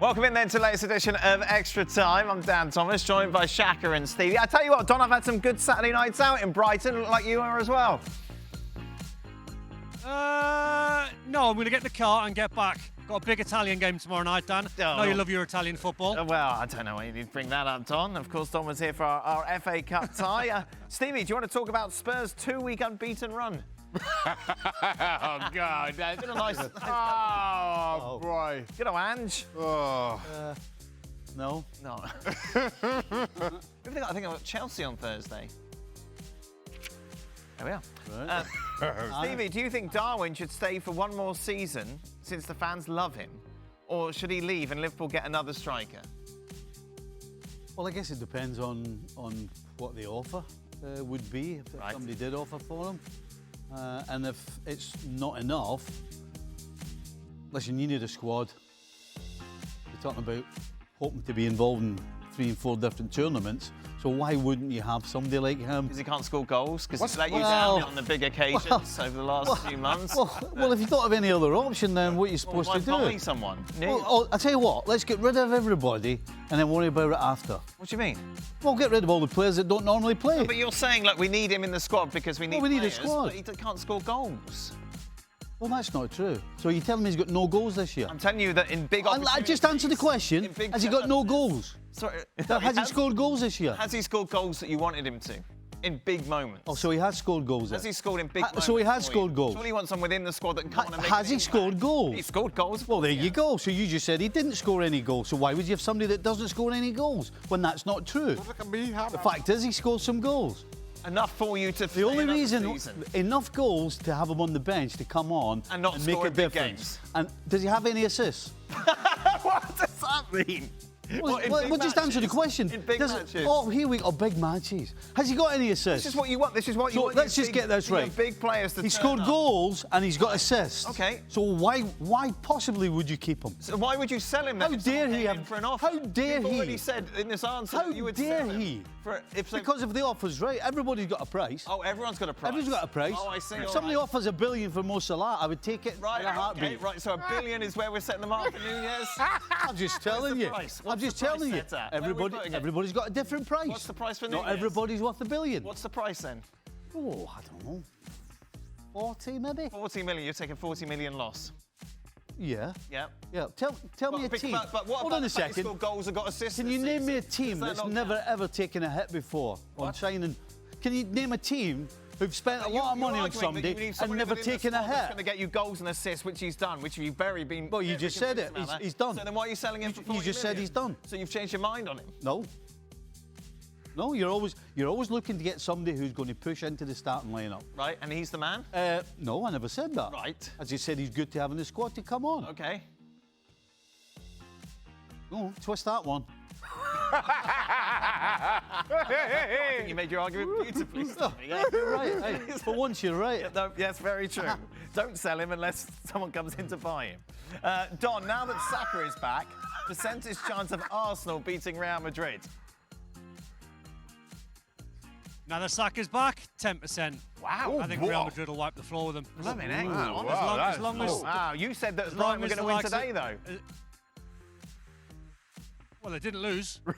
Welcome in then to the latest edition of Extra Time. I'm Dan Thomas, joined by Shaka and Stevie. I tell you what, Don, I've had some good Saturday nights out in Brighton, look like you are as well. No, I'm going to get in the car and get back. Got a big Italian game tomorrow night, Dan. Oh. No, you love your Italian football. Well, I don't know why you need to bring that up, Don. Of course, Don was here for our FA Cup tie. Stevie, do you want to talk about Spurs' 2-week unbeaten run? Oh, God. That's Been a nice... Oh, boy. You know, Ange. Oh. No. I think I've got Chelsea on Thursday. There we are. Right. Stevie, do you think Darwin should stay for one more season since the fans love him? Or should he leave and Liverpool get another striker? Well, I guess it depends on what the offer would be if Right. somebody did offer for him. And if it's not enough, listen, you need a squad. You're talking about hoping to be involved in 3 and 4 different tournaments. So why wouldn't you have somebody like him? Because he can't score goals? Because he's let you well- down on the big occasions over the last few months? Well, if you don't have any other option, then what are you supposed why to do? buy someone? Well, I'll tell you what, let's get rid of everybody and then worry about it after. What do you mean? Well, get rid of all the players that don't normally play. No, but you're saying, look, we need him in the squad because we need we need a players, squad. but he can't score goals. Well, that's not true. So you're telling me he's got no goals this year? I'm telling you that in big I opportunities... just answer the question. in big Has he got no goals? Sorry. Has he scored goals this year? Has he scored goals that you wanted him to? In big moments? Oh, so he has scored goals then? Has he scored in big moments? So he has for scored you? goals? Surely you want someone within the squad that can come on and make Has an he scored impact. goals? He scored goals. Well, there you go. So you just said he didn't score any goals. So why would you have somebody that doesn't score any goals when that's not true? The fact is he scored some goals. Enough for you to The only reason, season. enough goals to have him on the bench to come on And not make score a in big difference. games. And does he have any assists? What does that mean? Well, What, in well, big just answer the matches? question. In big matches? Oh, here we go. Big matches. Has he got any assists? This is what you want. This is what you So want. let's your just big- get this your right. Big players to He turn scored up. goals and he's got assists. Okay. So why possibly would you keep him? So why would you sell him then? How if someone dare he came in have- for an offer? how dare You've he- already said in this answer How that you would dare sell him he? for if so, Because if the offer's right, everybody's got a price. oh, everyone's got a price. Everyone's got a price. Oh, I see. If all somebody right. offers $1 billion for Mo Salah, I would take it Right, in a heartbeat. okay, right. So $1 billion is where we're setting the mark for Nunez. I'm just telling the you. price? I'm What's just the price telling you. set at? Where are we putting it? Everybody's got a different price. What's the price for Not Nunez? everybody's worth $1 billion. What's the price then? Oh, I don't know. 40 maybe? 40 million. You're taking 40 million loss. Yeah. Yeah. Yeah. Tell me a team. But what Hold about on the a fact he second. scored goals and got assists? Can this you name me a season? team Does that that's not never count? ever taken a hit before on What? signing? Can you name a team who've spent a lot of You're money on arguing that somebody you need and someone never within the taken a squad that's hit? going to get you goals and assists, which he's done, which you've very been. Well, you just said it. consistent about He's that. done. So then why are you selling him for 40 You just said million? he's done. So you've changed your mind on him. No. No, you're always looking to get somebody who's going to push into the starting lineup. Right, and he's the man? No, I never said that. Right. I just said he's good to have in the squad to come on. Okay. No, twist that one. I think you made your argument beautifully. Stevie. Yeah. You're right. Hey, for once, you're right. No, yes, very true. Don't sell him unless someone comes in to buy him. Don, now that Saka is back, percentage chance of Arsenal beating Real Madrid? Now that Saka's back, 10%. Wow. I think Real Madrid will wipe the floor with them. Blimey, heck. As long as Wow, you said that as Brighton long were as going to the win likes of- today, though. Well, they didn't lose. Are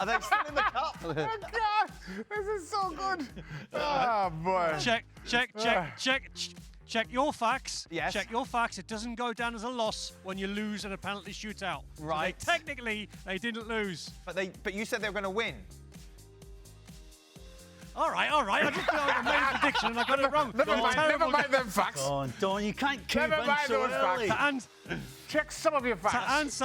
they still in the cup? Oh, God. This is so good. Oh, boy. Check your facts. Yes. Check your facts. It doesn't go down as a loss when you lose in a penalty shootout. So Right. technically, they didn't lose. But you said they were going to win. All right. I just I made a prediction and I got it wrong. Never mind them facts. Oh, Don, you can't keep Never in mind so those early. facts. Check some of your facts.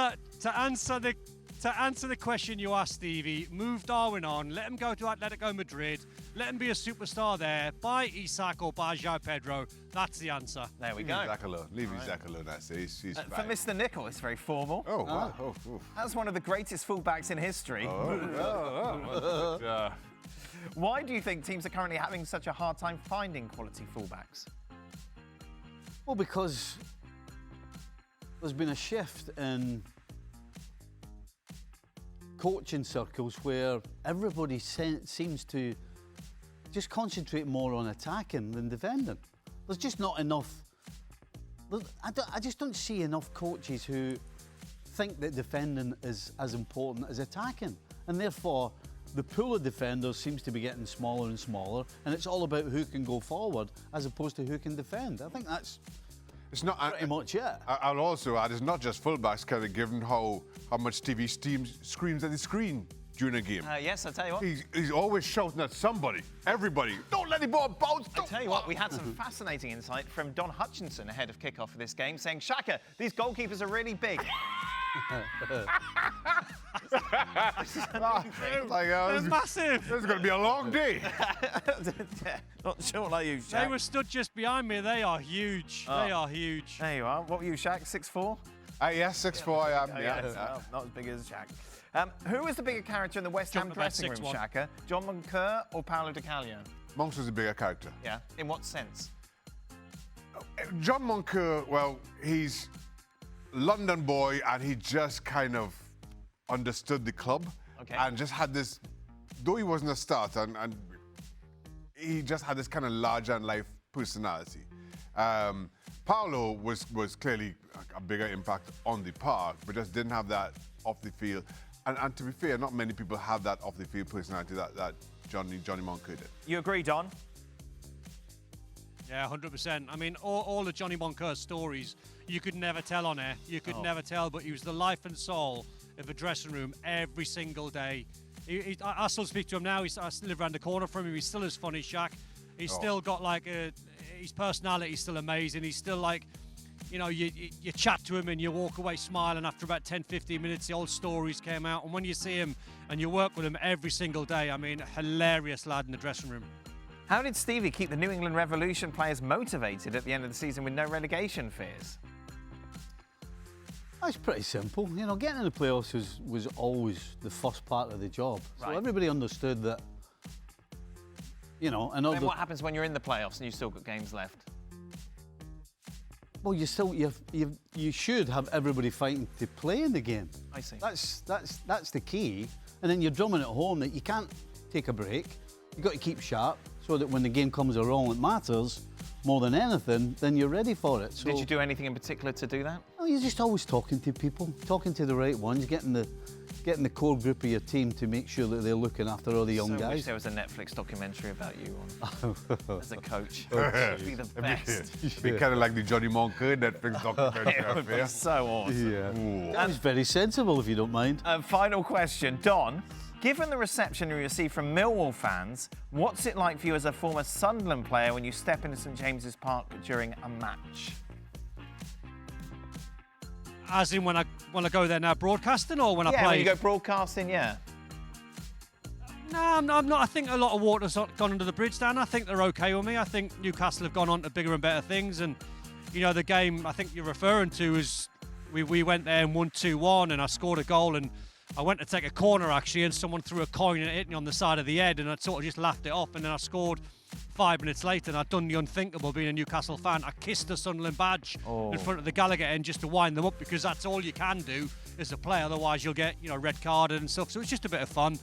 To answer the question you asked, Stevie, move Darwin on, let him go to Atletico Madrid, let him be a superstar there, buy Isak or buy João Pedro. That's the answer. There we Leave go. Zach alone. Leave Zach alone. That's it. He's For fine. Mr. Nicol, it's very formal. Oh, wow. Oh, oof. As one of the greatest fullbacks in history, Yeah. why do you think teams are currently having such a hard time finding quality fullbacks? Well, because there's been a shift in coaching circles where everybody seems to just concentrate more on attacking than defending. There's just not enough I just don't see enough coaches who think that defending is as important as attacking. And therefore, the pool of defenders seems to be getting smaller and smaller, and it's all about who can go forward as opposed to who can defend. I think that's pretty much it. I'll also add, it's not just fullbacks, Kelly, given how much Stevie screams at the screen during a game. Yes, I'll tell you what. He's always shouting at somebody, everybody. Don't let the ball bounce. I'll tell you what, we had some fascinating insight from Don Hutchison ahead of kickoff of this game, saying, Shaka, these goalkeepers are really big. They're massive. This is going to be a long day. Not sure like you, Shaq. They were stood just behind me. They are huge. They are huge. There you are. What were you, Shaq? 6'4"? Yes, 6'4" I am. Yeah. Well, not as big as Shaq. Who was the bigger character in the West Ham Jumped about dressing room, 6'1". Shaka? John Moncur or Paolo Di Canio? Monks was a bigger character. Yeah. In what sense? John Moncur, well, he's London boy, and he just kind of understood the club. Okay. And just had this, though he wasn't a starter, and he just had this kind of larger-than-life personality. Paolo was clearly a bigger impact on the park, but just didn't have that off the field. And to be fair, not many people have that off the field personality that Johnny Moncur did. You agree, Don? Yeah, 100%. I mean, all the Johnny Moncur stories, you could never tell on air. You could never tell, but he was the life and soul of a dressing room every single day. I still speak to him now. I still live around the corner from him. He's still as funny as Shaq. He's still got like his personality's still amazing. He's still like, you know, you chat to him and you walk away smiling. After about 10, 15 minutes, the old stories came out. And when you see him and you work with him every single day, I mean, hilarious lad in the dressing room. How did Stevie keep the New England Revolution players motivated at the end of the season with no relegation fears? It's pretty simple. You know, getting in the playoffs was always the first part of the job. Right. So everybody understood that, you know, and Then what happens when you're in the playoffs and you've still got games left? well, you should have everybody fighting to play in the game. I see. That's the key. And then you're drumming at home that you can't take a break. You've got to keep sharp so that when the game comes along, it matters more than anything, then you're ready for it. So, Did you do anything in particular to do that? well, you're just always talking to people, talking to the right ones, getting the core group of your team to make sure that they're looking after all the young I wish guys. there was a Netflix documentary about you on as a coach. It'd be the best. Be kind of like the Johnny Moncur Netflix documentary. It would be so awesome. Yeah. That was very sensible, if you don't mind. Final question, Don. Given the reception you receive from Millwall fans, what's it like for you as a former Sunderland player when you step into St James's Park during a match? As in when I go there now broadcasting, or when I play? Yeah, when you go broadcasting, yeah. No, I'm not. I think a lot of water's gone under the bridge, Dan. I think they're okay with me. I think Newcastle have gone on to bigger and better things. And, you know, the game I think you're referring to is we went there and won 2-1 and I scored a goal and I went to take a corner, actually, and someone threw a coin and it hit me on the side of the head and I sort of just laughed it off. And then I scored 5 minutes later and I'd done the unthinkable being a Newcastle fan. I kissed the Sunderland badge in front of the Gallagher end just to wind them up, because that's all you can do as a player. Otherwise, you'll get, you know, red carded and stuff. So it's just a bit of fun.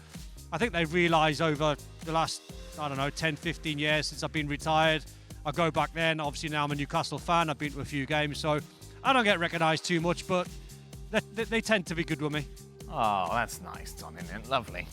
I think they've realised over the last, 10, 15 years since I've been retired, I go back then. Obviously, now I'm a Newcastle fan. I've been to a few games, so I don't get recognised too much, but they tend to be good with me. Oh, that's nice, Don, isn't it? Lovely.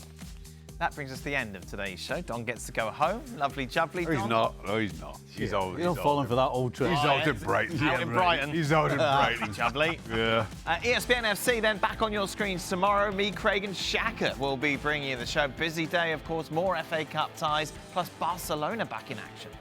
That brings us to the end of today's show. Don gets to go home. Lovely jubbly, Don. He's not. No, he's not. He's old. You're not falling for that old trick. He's out in Brighton. Out in Brighton. He's out in Brighton. Jubbly. Yeah. ESPN FC then back on your screens tomorrow. Me, Craig and Shaka will be bringing you the show. Busy day, of course. More FA Cup ties, plus Barcelona back in action.